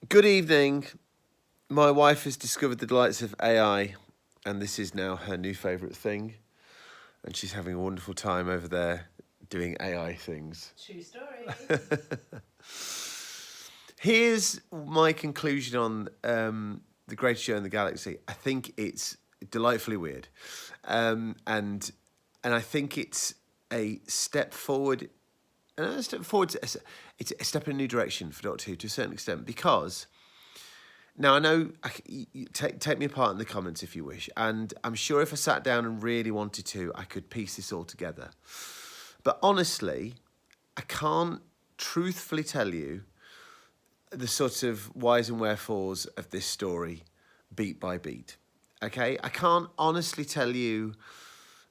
Good evening. My wife has discovered the delights of AI, and this is now her new favourite thing. And she's having a wonderful time over there doing AI things. True story. Here's my conclusion on the greatest show in the galaxy. I think it's delightfully weird, and I think it's a step forward. And a step forward. It's a step in a new direction for Doctor Who to a certain extent because. Now, I know, take me apart in the comments if you wish, and I'm sure if I sat down and really wanted to, I could piece this all together. But honestly, I can't truthfully tell you the sort of whys and wherefores of this story beat by beat. Okay? I can't honestly tell you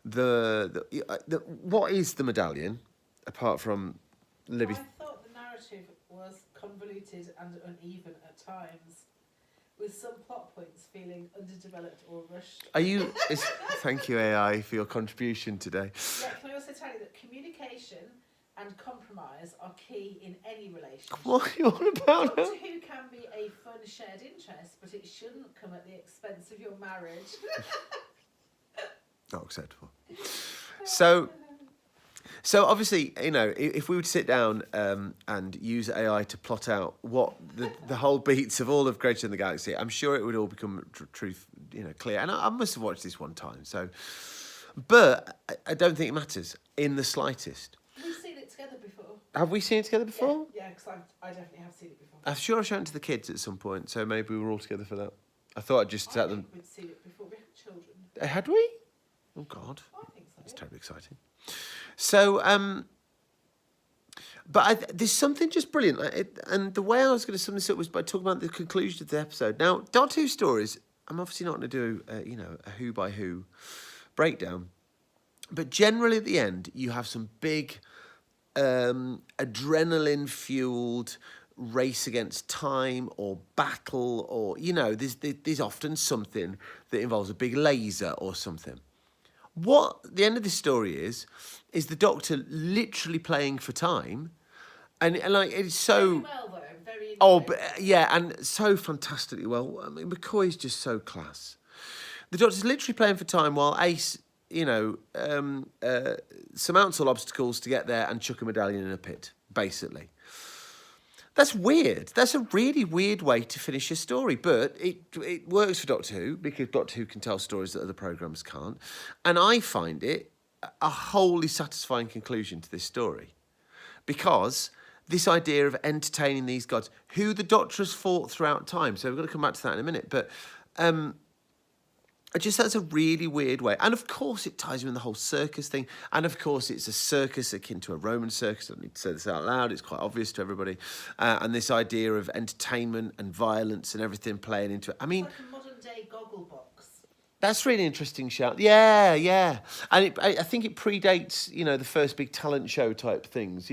what is the medallion, apart from Libby. I thought the narrative was convoluted and uneven at times, with some plot points feeling underdeveloped or rushed. Thank you, AI, for your contribution today. Yeah, can I also tell you that communication and compromise are key in any relationship. What are you on about? Doctor Who can be a fun shared interest, but it shouldn't come at the expense of your marriage. Not acceptable. So obviously, if we were to sit down and use AI to plot out what the whole beats of all of Greatest in the Galaxy, I'm sure it would all become clear. And I must have watched this one time, but I don't think it matters in the slightest. We've seen it together before. Have we seen it together before? Yeah, because I definitely have seen it before. I'm sure I've shown it to the kids at some point, so maybe we were all together for that. I thought I'd just tell them. We'd seen it before. We had children. Had we? Oh God, I think so. it's terribly exciting. So, there's something just brilliant. And the way I was going to sum this up was by talking about the conclusion of the episode. Now, Doctor Who stories, I'm obviously not going to do, a who by who breakdown. But generally at the end, you have some big adrenaline-fueled race against time or battle or, there's often something that involves a big laser or something. What the end of this story is the Doctor literally playing for time, and like it's so. Very well though, very. And so fantastically well. I mean, McCoy's just so class. The Doctor's literally playing for time while Ace, surmounts all obstacles to get there and chuck a medallion in a pit, basically. That's weird. That's a really weird way to finish a story, but it works for Doctor Who because Doctor Who can tell stories that other programmes can't. And I find it a wholly satisfying conclusion to this story because this idea of entertaining these gods, who the Doctor has fought throughout time, so we're going to come back to that in a minute, but that's a really weird way. And of course it ties in the whole circus thing. And of course it's a circus akin to a Roman circus. I don't need to say this out loud. It's quite obvious to everybody. And this idea of entertainment and violence and everything playing into it. I mean... It's like a modern day Gogglebox. That's really interesting shout. Yeah. And I think it predates, the first big talent show type things,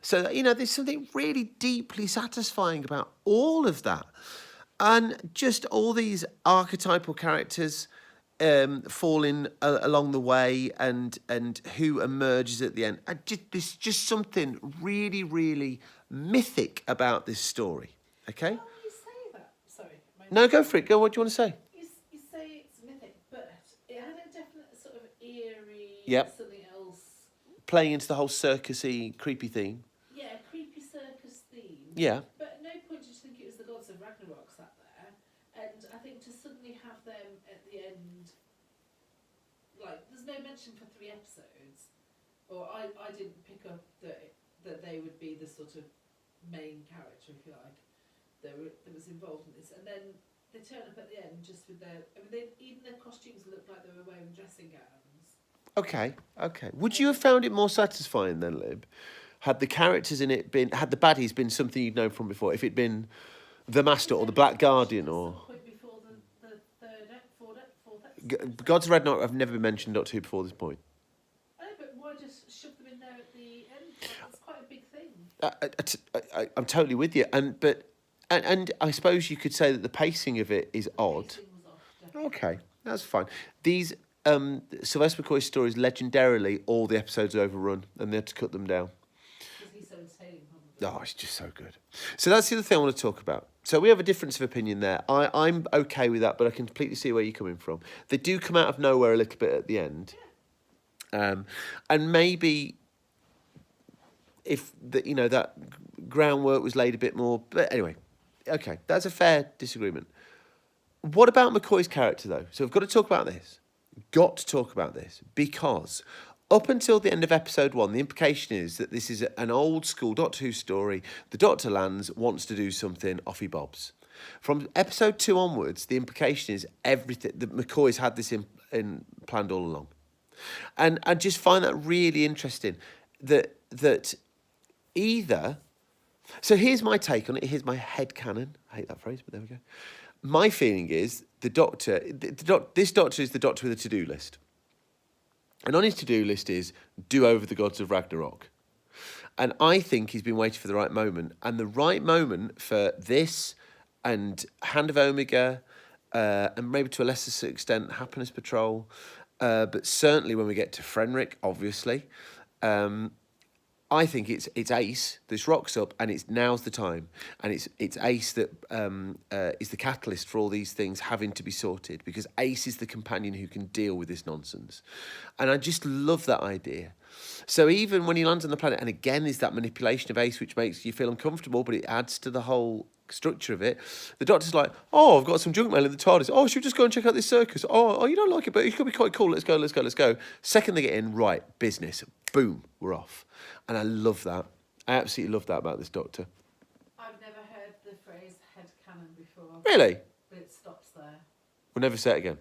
So, there's something really deeply satisfying about all of that. And just all these archetypal characters falling along the way and who emerges at the end. There's just something really, really mythic about this story. Okay? Well, you say that. Sorry. No, go for it. Go. What do you want to say? You say it's mythic, but it had a definite sort of eerie, something else. Playing into the whole circusy, creepy theme. Yeah, creepy circus theme. Yeah. But at no point did you think it was the gods of Ragnarok sat there. And I think to suddenly have them at the end, like, there's no mention for 3 episodes, or I didn't pick up that they would be the sort of main character, if you like, that was involved in this. And then they turn up at the end just with even their costumes looked like they were wearing dressing gowns. Okay. Would you have found it more satisfying then, Lib? Had the characters in it had the baddies been something you'd known from before? If it'd been the Master or the Black Guardian or... Before the fourth episode. Gods of Ragnarok have never been mentioned Doctor Who before this point. I know, but why just shove them in there at the end? That's quite a big thing. I'm totally with you. And I suppose you could say that the pacing of it is odd. The pacing was off, definitely. Okay, that's fine. These Sylvester McCoy stories, legendarily, all the episodes are overrun and they had to cut them down. Because he's so entertaining, Oh, it's just so good. So that's the other thing I want to talk about. So we have a difference of opinion there. I'm okay with that, but I can completely see where you're coming from. They do come out of nowhere a little bit at the end. And maybe if that groundwork was laid a bit more. But anyway, okay, that's a fair disagreement. What about McCoy's character, though? So we've got to talk about this. Got to talk about this because up until the end of episode 1, the implication is that this is an old school Doctor Who story. The Doctor lands, wants to do something, off he bobs. From episode 2 onwards, the implication is everything that McCoy's had this in planned all along. And I just find that really interesting that either. So here's my take on it. Here's my headcanon. I hate that phrase, but there we go. My feeling is this Doctor is the Doctor with a to-do list. And on his to-do list is do over the gods of Ragnarok. And I think he's been waiting for the right moment. And the right moment for this and Hand of Omega, and maybe to a lesser extent, Happiness Patrol, but certainly when we get to Fenric, obviously, I think it's Ace that rocks up, and now's the time, and it's Ace that is the catalyst for all these things having to be sorted, because Ace is the companion who can deal with this nonsense, and I just love that idea. So even when he lands on the planet, and again there's that manipulation of Ace which makes you feel uncomfortable, but it adds to the whole structure of it. The Doctor's like, oh, I've got some junk mail in the TARDIS. Oh, should we just go and check out this circus? Oh, you don't like it, but it could be quite cool. Let's go. Second they get in, right, business. Boom, we're off. And I love that. I absolutely love that about this Doctor. I've never heard the phrase headcanon before. Really? But it stops there. We'll never say it again.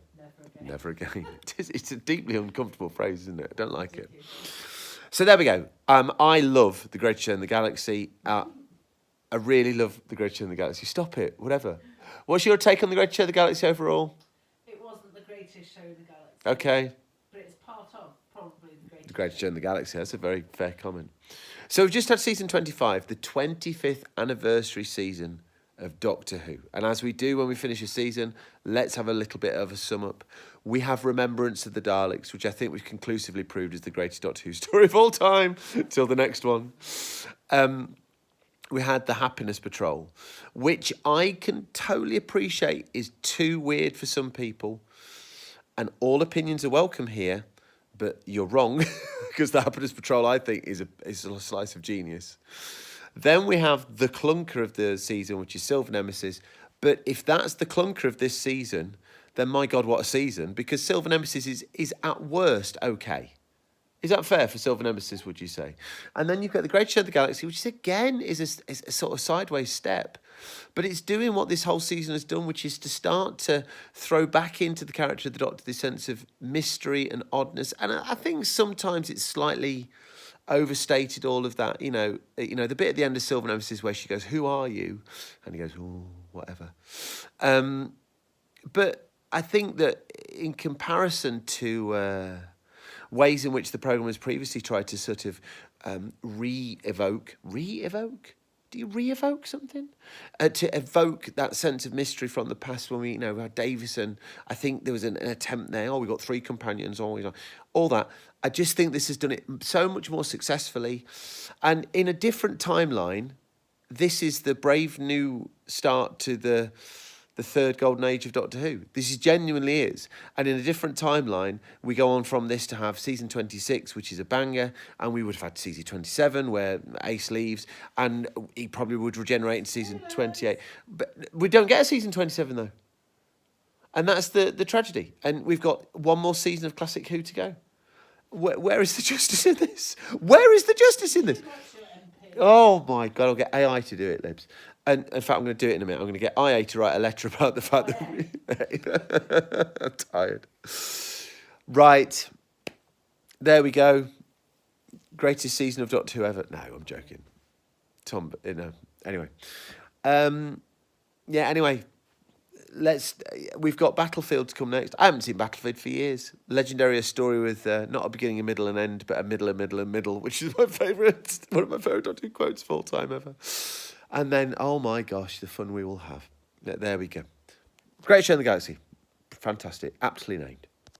Never again. It's a deeply uncomfortable phrase, isn't it? I don't like it. So there we go. I love The Greatest Show in the Galaxy. I really love The Greatest Show in the Galaxy. Stop it, whatever. What's your take on The Greatest Show in the Galaxy overall? It wasn't the greatest show in the galaxy. Okay. But it's part of probably The Greatest Show in the Galaxy. That's a very fair comment. So we've just had season 25, the 25th anniversary season of Doctor Who. And as we do when we finish a season, let's have a little bit of a sum up. We have Remembrance of the Daleks, which I think we've conclusively proved is the greatest Doctor Who story of all time, till the next one. We had the Happiness Patrol, which I can totally appreciate is too weird for some people. And all opinions are welcome here, but you're wrong, because the Happiness Patrol, I think, is a slice of genius. Then we have the clunker of the season, which is Silver Nemesis. But if that's the clunker of this season, then my God, what a season, because Silver Nemesis is at worst okay. Is that fair for Silver Nemesis, would you say? And then you've got The Great Show of the Galaxy, which again is a sort of sideways step. But it's doing what this whole season has done, which is to start to throw back into the character of the Doctor this sense of mystery and oddness. And I think sometimes it's slightly overstated, all of that. You know, the bit at the end of Silver Nemesis where she goes, "Who are you?" And he goes, "Oh, whatever." But I think that in comparison to ways in which the programme has previously tried to sort of re-evoke? Do you re-evoke something? To evoke that sense of mystery from the past when we had Davison. I think there was an attempt there. Oh, we got 3 companions. All that. I just think this has done it so much more successfully. And in a different timeline, this is the brave new start to the third golden age of Doctor Who. This genuinely is. And in a different timeline, we go on from this to have season 26, which is a banger, and we would have had season 27, where Ace leaves, and he probably would regenerate in season 28. But we don't get a season 27, though. And that's the tragedy. And we've got one more season of Classic Who to go. Where is the justice in this? Where is the justice in this? Oh, my God, I'll get AI to do it, Libs. And in fact, I'm going to do it in a minute. I'm going to get IA to write a letter about the fact that I'm tired. Right. There we go. Greatest season of Doctor Who ever. No, I'm joking. Tom, anyway. Anyway. We've got Battlefield to come next. I haven't seen Battlefield for years. Legendary, a story with not a beginning, a middle, and end, but a middle, and middle, which is one of my favourite Doctor Who quotes of all time ever. And then, oh my gosh, the fun we will have. There we go. Great Show in the Galaxy. Fantastic. Aptly named.